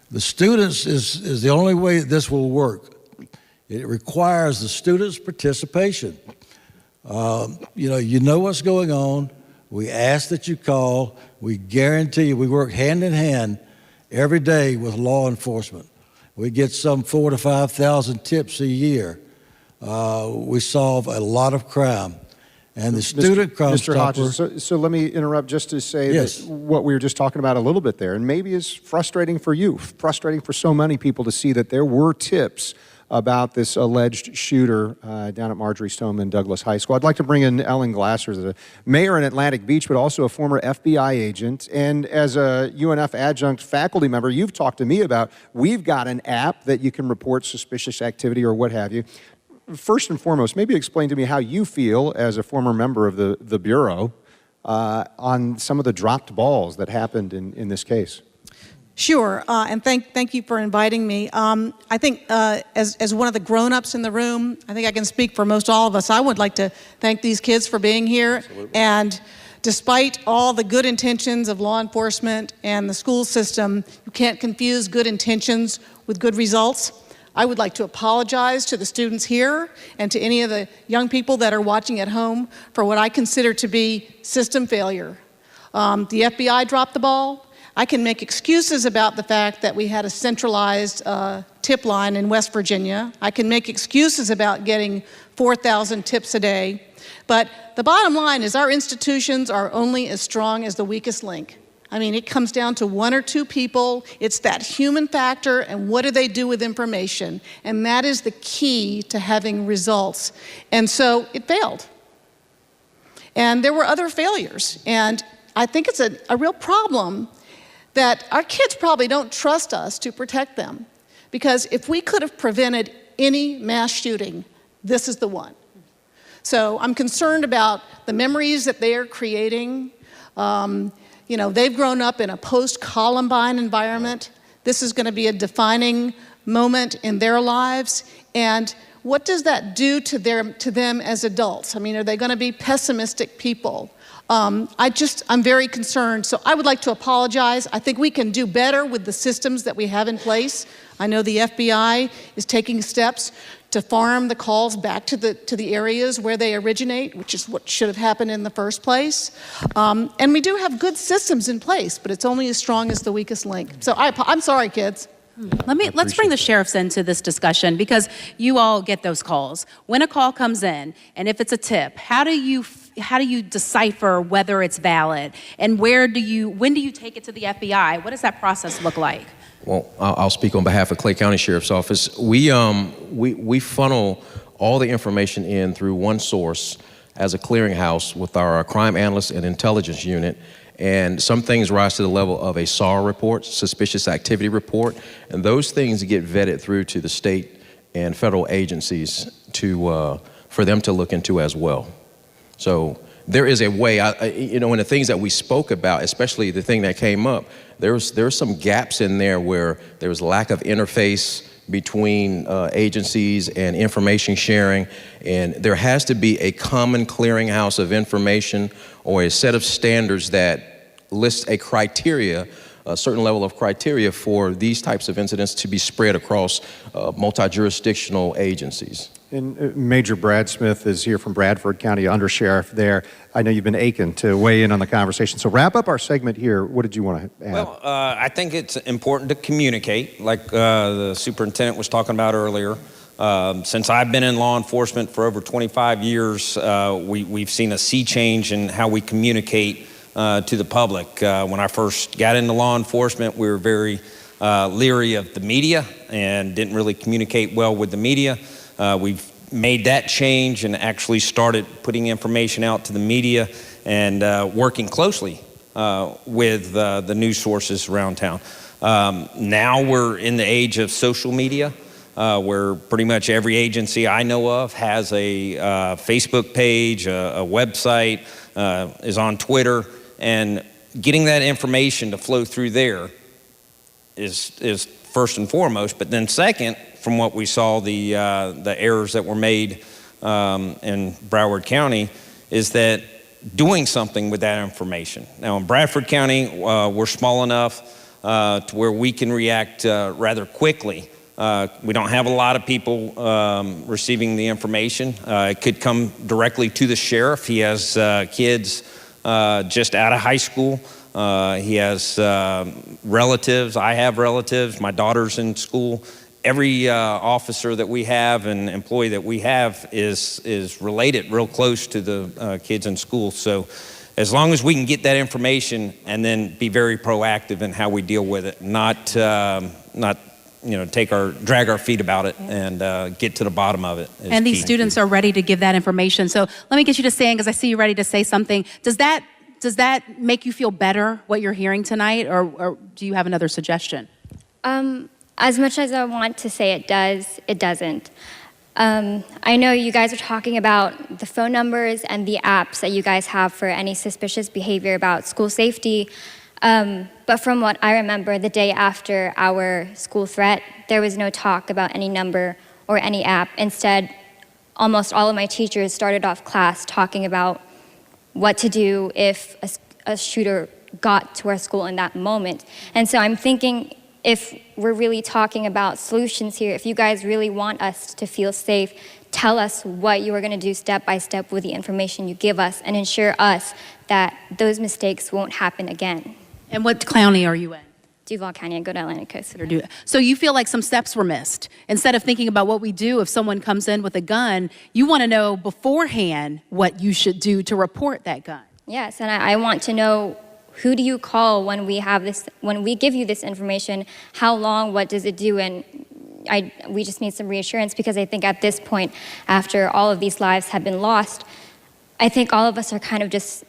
the students is the only way that this will work. It requires the students' participation. You know what's going on. We ask that you call. We guarantee you, we work hand in hand every day with law enforcement. We get some 4,000 to 5,000 tips a year. We solve a lot of crime. And the student Crime Mr. Stopper... Hodges, so let me interrupt just to say Yes. that what we were just talking about a little bit there, and maybe is frustrating for you, frustrating for so many people to see that there were tips about this alleged shooter down at Marjorie Stoneman Douglas High School. I'd like to bring in Ellen Glasser, the mayor in Atlantic Beach, but also a former FBI agent. And as a UNF adjunct faculty member, you've talked to me about, we've got an app that you can report suspicious activity or what have you. First and foremost, maybe explain to me how you feel as a former member of the Bureau on some of the dropped balls that happened in this case. Sure, and thank you for inviting me. I think as one of the grown-ups in the room, I think I can speak for most all of us. I would like to thank these kids for being here. Absolutely. And despite all the good intentions of law enforcement and the school system, you can't confuse good intentions with good results. I would like to apologize to the students here and to any of the young people that are watching at home for what I consider to be system failure. The FBI dropped the ball. I can make excuses about the fact that we had a centralized tip line in West Virginia. I can make excuses about getting 4,000 tips a day. But the bottom line is our institutions are only as strong as the weakest link. I mean, it comes down to one or two people. It's that human factor, and what do they do with information? And that is the key to having results. And so it failed. And there were other failures. And I think it's a real problem that our kids probably don't trust us to protect them. Because if we could have prevented any mass shooting, this is the one. So I'm concerned about the memories that they are creating. You know, they've grown up in a post-Columbine environment. This is going to be a defining moment in their lives. And what does that do to them as adults? I mean, are they going to be pessimistic people? I'm very concerned. So I would like to apologize. I think we can do better with the systems that we have in place. I know the FBI is taking steps to farm the calls back to the areas where they originate, which is what should have happened in the first place. And we do have good systems in place, but it's only as strong as the weakest link. So I'm sorry, kids. Let's bring the sheriffs into this discussion, because you all get those calls. When a call comes in, and if it's a tip, how do you decipher whether it's valid? And when do you take it to the FBI? What does that process look like? Well, I'll speak on behalf of Clay County Sheriff's Office. We funnel all the information in through one source as a clearinghouse with our crime analysts and intelligence unit. And some things rise to the level of a SAR report, suspicious activity report, and those things get vetted through to the state and federal agencies for them to look into as well. So there is a way, in the things that we spoke about, especially the thing that came up, there's some gaps in there where there was lack of interface between agencies and information sharing, and there has to be a common clearinghouse of information or a set of standards that lists a certain level of criteria for these types of incidents to be spread across multi-jurisdictional agencies. And Major Brad Smith is here from Bradford County, Undersheriff there. I know you've been aching to weigh in on the conversation. So wrap up our segment here. What did you want to add? Well, I think it's important to communicate, like the superintendent was talking about earlier. Since I've been in law enforcement for over 25 years, we've seen a sea change in how we communicate to the public. When I first got into law enforcement, we were very leery of the media and didn't really communicate well with the media. We've made that change and actually started putting information out to the media and working closely with the news sources around town. Now we're in the age of social media, where pretty much every agency I know of has a Facebook page, a website, is on Twitter, and getting that information to flow through there is first and foremost. But then second, from what we saw, the errors that were made in Broward County, is that doing something with that information. Now in Bradford County, we're small enough to where we can react rather quickly. We don't have a lot of people receiving the information. It could come directly to the sheriff. He has kids just out of high school. He has relatives. I have relatives. My daughter's in school. Every officer that we have and employee that we have is related real close to the kids in school. So as long as we can get that information and then be very proactive in how we deal with it, not drag our feet about it and get to the bottom of it. is And these key. students are ready to give that information. So let me get you to saying, because I see you ready to say something. Does that make you feel better, what you're hearing tonight, or do you have another suggestion? As much as I want to say it does, it doesn't. I know you guys are talking about the phone numbers and the apps that you guys have for any suspicious behavior about school safety. But from what I remember, the day after our school threat, there was no talk about any number or any app. Instead, almost all of my teachers started off class talking about what to do if a shooter got to our school in that moment. And so I'm thinking, if we're really talking about solutions here, if you guys really want us to feel safe, tell us what you are going to do step by step with the information you give us and ensure us that those mistakes won't happen again. And what county are you in? Duval County, I go to Atlantic Coast. So you feel like some steps were missed. Instead of thinking about what we do if someone comes in with a gun, you want to know beforehand what you should do to report that gun. Yes, and I want to know, who do you call when we give you this information? How long? What does it do? And we just need some reassurance, because I think at this point, after all of these lives have been lost, I think all of us are kind of just,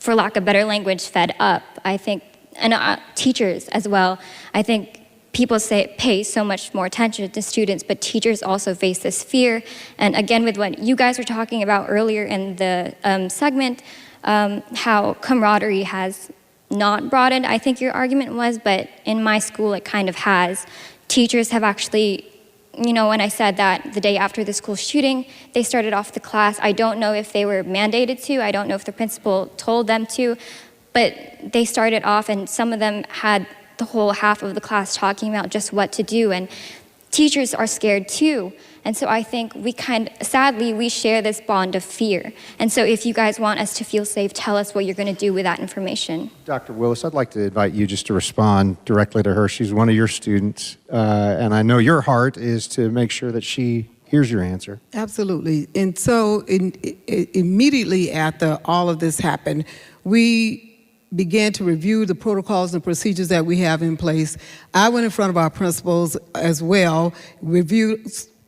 for lack of better language, fed up. I think, and teachers as well. I think people pay so much more attention to students, but teachers also face this fear. And again, with what you guys were talking about earlier in the segment, how camaraderie has not broadened, I think your argument was, but in my school it kind of has. Teachers have actually, when I said that the day after the school shooting, they started off the class. I don't know if they were mandated to, I don't know if the principal told them to, but they started off, and some of them had the whole half of the class talking about just what to do, and teachers are scared too. And so I think sadly, we share this bond of fear. And so if you guys want us to feel safe, tell us what you're going to do with that information. Dr. Willis, I'd like to invite you just to respond directly to her. She's one of your students, and I know your heart is to make sure that she hears your answer. Absolutely. And so immediately after all of this happened, we began to review the protocols and procedures that we have in place. I went in front of our principals as well,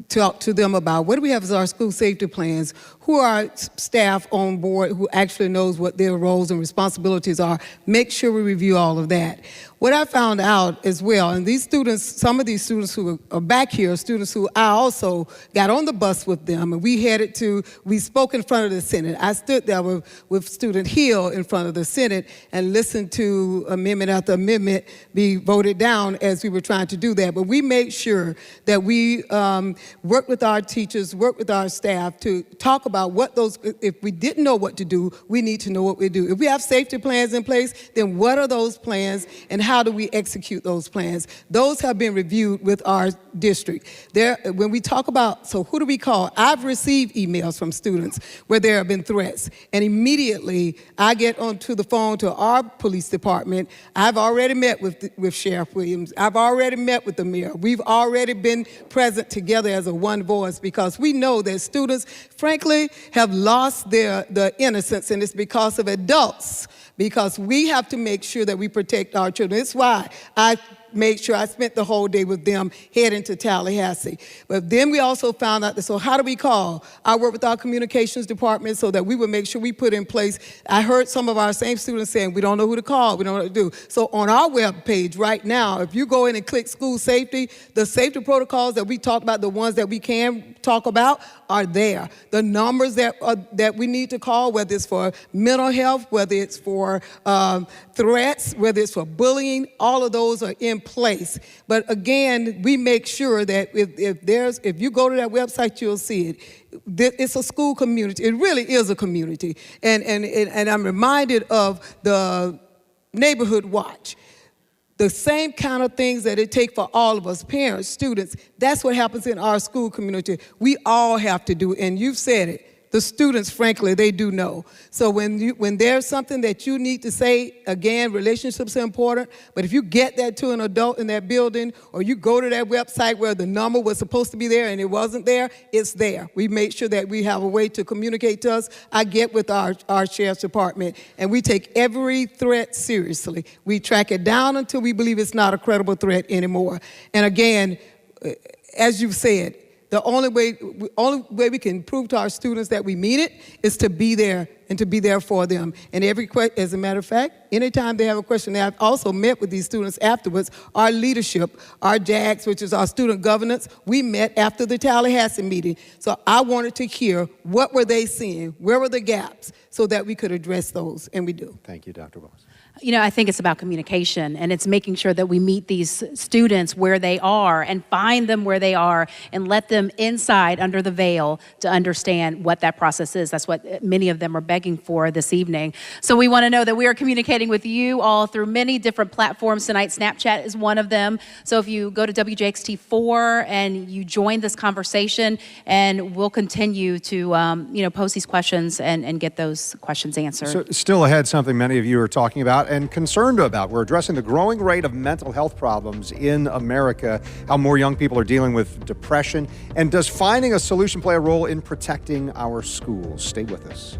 talk to them about what do we have as our school safety plans, who are our staff on board who actually knows what their roles and responsibilities are. Make sure we review all of that. What I found out as well, and these students, some of these students who are back here are students who I also got on the bus with them, and we spoke in front of the Senate. I stood there with Student Hill in front of the Senate and listened to amendment after amendment be voted down as we were trying to do that. But we made sure that we work with our teachers, work with our staff to talk about if we didn't know what to do, we need to know what we do. If we have safety plans in place, then what are those plans and how do we execute those plans? Those have been reviewed with our district. When we talk about, so who do we call? I've received emails from students where there have been threats, and immediately I get onto the phone to our police department. I've already met with Sheriff Williams. I've already met with the mayor. We've already been present together as a one voice, because we know that students, frankly, have lost their innocence, and it's because of adults, because we have to make sure that we protect our children. It's why I made sure I spent the whole day with them heading to Tallahassee. But then we also found out that, so how do we call? I work with our communications department so that we would make sure we put in place. I heard some of our same students saying, we don't know who to call, we don't know what to do. So on our webpage right now, if you go in and click school safety, the safety protocols that we talked about, the ones that we can talk about, are there. The numbers that we need to call, whether it's for mental health, whether it's for threats, whether it's for bullying, all of those are in place. But again, we make sure that if you go to that website, you'll see it. It's a school community. It really is a community. And I'm reminded of the Neighborhood Watch. The same kind of things that it takes for all of us, parents, students, that's what happens in our school community. We all have to do, and you've said it, The students, frankly, they do know. So when there's something that you need to say, again, relationships are important, but if you get that to an adult in that building, or you go to that website where the number was supposed to be there and it wasn't there, it's there. We make sure that we have a way to communicate to us. I get with our sheriff's department, and we take every threat seriously. We track it down until we believe it's not a credible threat anymore. And again, as you've said, the only way we can prove to our students that we mean it is to be there and to be there for them. And as a matter of fact, anytime they have a question, I've also met with these students afterwards. Our leadership, our JAGS, which is our student governance, we met after the Tallahassee meeting. So I wanted to hear what were they seeing, where were the gaps, so that we could address those, and we do. Thank you, Dr. Boss. You know, I think it's about communication, and it's making sure that we meet these students where they are and find them where they are and let them inside under the veil to understand what that process is. That's what many of them are begging for this evening. So we want to know that we are communicating with you all through many different platforms tonight. Snapchat is one of them. So if you go to WJXT4 and you join this conversation, and we'll continue to post these questions and get those questions answered. So still ahead, something many of you are talking about and concerned about. We're addressing the growing rate of mental health problems in America, how more young people are dealing with depression, and does finding a solution play a role in protecting our schools? Stay with us.